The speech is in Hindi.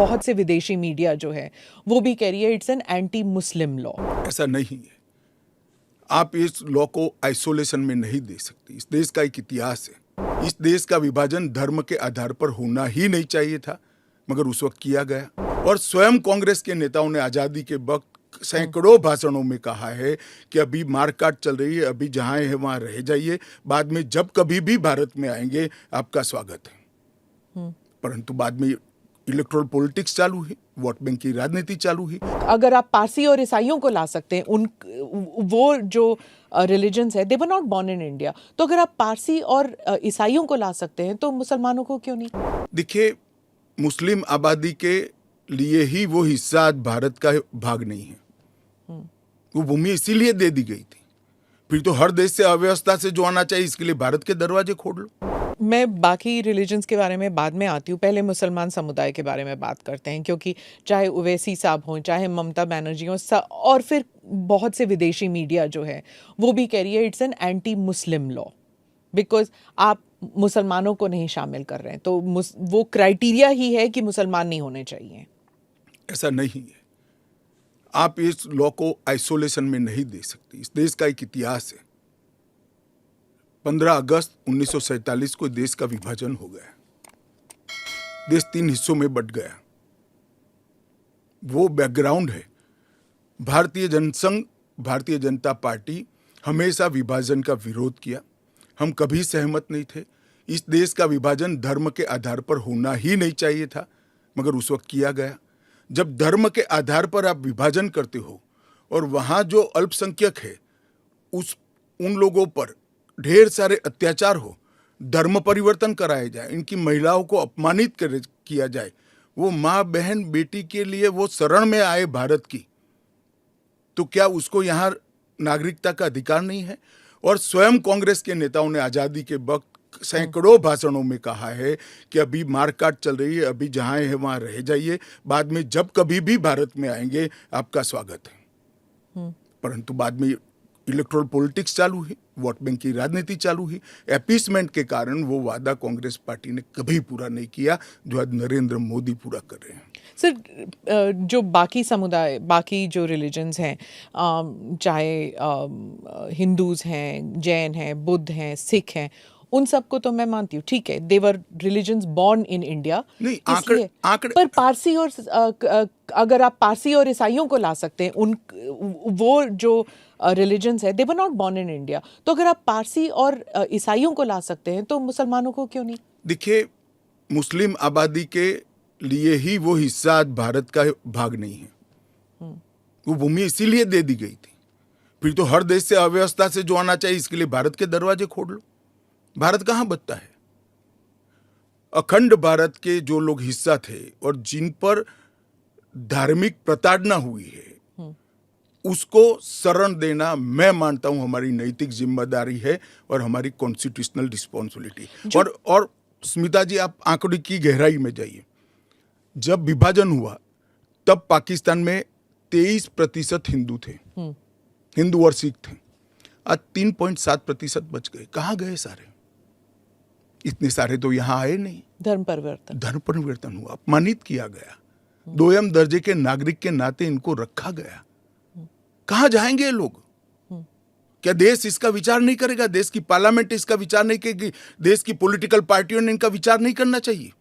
बहुत से विदेशी मीडिया जो है वो भी कह रही है it's an anti Muslim law. ऐसा नहीं है। आप इस लॉ को आइसोलेशन में नहीं दे सकते। इस देश का एक इतिहास है। इस देश का विभाजन धर्म के आधार पर होना ही नहीं चाहिए था, मगर उस वक्त किया गया। और स्वयं कांग्रेस के नेताओं ने आजादी के वक्त सैकड़ों भाषणों में कहा है कि अभी मारकाट चल रही है, अभी जहां है वहां रह जाइए, बाद में जब कभी भी भारत में आएंगे आपका स्वागत है। परंतु बाद में इलेक्टोरल पॉलिटिक्स चालू हुई, वोट बैंक की राजनीति चालू हुई। अगर आप पारसी और ईसाइयों को ला सकते हैं, उन वो जो रिलीजन्स है, they were not born in India, तो अगर आप पारसी और ईसाइयों को ला सकते हैं तो मुसलमानों को क्यों नहीं? देखिए, मुस्लिम आबादी के लिए ही वो हिस्सा आज भारत का भाग नहीं है। वो भूमि इसीलिए दे दी गई थी। फिर तो हर देश से अव्यवस्था से जो आना चाहिए, इसके लिए भारत के दरवाजे खोल लो। मैं बाकी रिलीजन्स के बारे में बाद में आती हूँ, पहले मुसलमान समुदाय के बारे में बात करते हैं, क्योंकि चाहे ओवैसी साहब हों, चाहे ममता बनर्जी हों, और फिर बहुत से विदेशी मीडिया जो है वो भी कह रही है it's an anti Muslim law, because आप मुसलमानों को नहीं शामिल कर रहे हैं, तो वो क्राइटेरिया ही है कि मुसलमान नहीं होने चाहिए। ऐसा नहीं है। आप इस लॉ को आइसोलेशन में नहीं दे सकते। इस देश का एक इतिहास है। 15 अगस्त 1947 को देश का विभाजन हो गया। देश 3 हिस्सों में बंट गया। वो बैकग्राउंड है। भारतीय जनसंघ, भारतीय जनता पार्टी हमेशा विभाजन का विरोध किया। हम कभी सहमत नहीं थे। इस देश का विभाजन धर्म के आधार पर होना ही नहीं चाहिए था, मगर उस वक्त किया गया। जब धर्म के आधार पर आप विभाजन करते हो और वहां जो अल्पसंख्यक है उन लोगों पर ढेर सारे अत्याचार हो, धर्म परिवर्तन कराए जाए, इनकी महिलाओं को अपमानित किया जाए, वो माँ बहन बेटी के लिए वो शरण में आए भारत की, तो क्या उसको यहाँ नागरिकता का अधिकार नहीं है? और स्वयं कांग्रेस के नेताओं ने आजादी के वक्त सैकड़ों भाषणों में कहा है कि अभी मारकाट चल रही है, अभी जहां है वहां रह जाइए, बाद में जब कभी भी भारत में आएंगे आपका स्वागत है। परंतु बाद में इलेक्टोरल पॉलिटिक्स चालू हुई, वोट बैंक की राजनीति चालू हुई। अपीसमेंट के कारण वो वादा कांग्रेस पार्टी ने कभी पूरा नहीं किया जो आज नरेंद्र मोदी पूरा कर रहे हैं। सर, जो बाकी समुदाय, बाकी जो रिलीजन्स हैं, चाहे हिंदूज हैं, जैन हैं, बुद्ध हैं, सिख हैं, उन सबको तो मैं मानती हूँ, ठीक है, देवर रिलीजन्स बॉर्न इन इंडिया, इसलिए पर पारसी और अगर आप पारसी और ईसाइयों को ला सकते हैं, उन वो जो रिलीजन्स है, they were not born in India, तो अगर आप पारसी और ईसाइयों को ला सकते हैं तो मुसलमानों को क्यों नहीं? देखिए, मुस्लिम आबादी के लिए ही वो हिस्सा आज भारत का भाग नहीं है। वो भूमि इसीलिए दे दी गई थी। फिर तो हर देश से अव्यवस्था से जो आना चाहिए, इसके लिए भारत के दरवाजे खोल लो। भारत कहां बचता है? अखंड भारत के जो लोग हिस्सा थे और जिन पर धार्मिक प्रताड़ना हुई है, उसको शरण देना मैं मानता हूं हमारी नैतिक जिम्मेदारी है और हमारी कॉन्स्टिट्यूशनल रिस्पॉन्सिबिलिटी। और स्मिता जी, आप आंकड़े की गहराई में जाइए। जब विभाजन हुआ तब पाकिस्तान में 23% हिंदू थे, हिंदू और सिख थे। आज 3.7% बच गए। कहाँ गए सारे? इतने सारे तो यहाँ आए नहीं। धर्म परिवर्तन हुआ, अपमानित किया गया, दोयम दर्जे के नागरिक के नाते इनको रखा गया। कहाँ जाएंगे ये लोग? क्या देश इसका विचार नहीं करेगा? देश की पार्लियामेंट इसका विचार नहीं करेगी? देश की पॉलिटिकल पार्टियों ने इनका विचार नहीं करना चाहिए?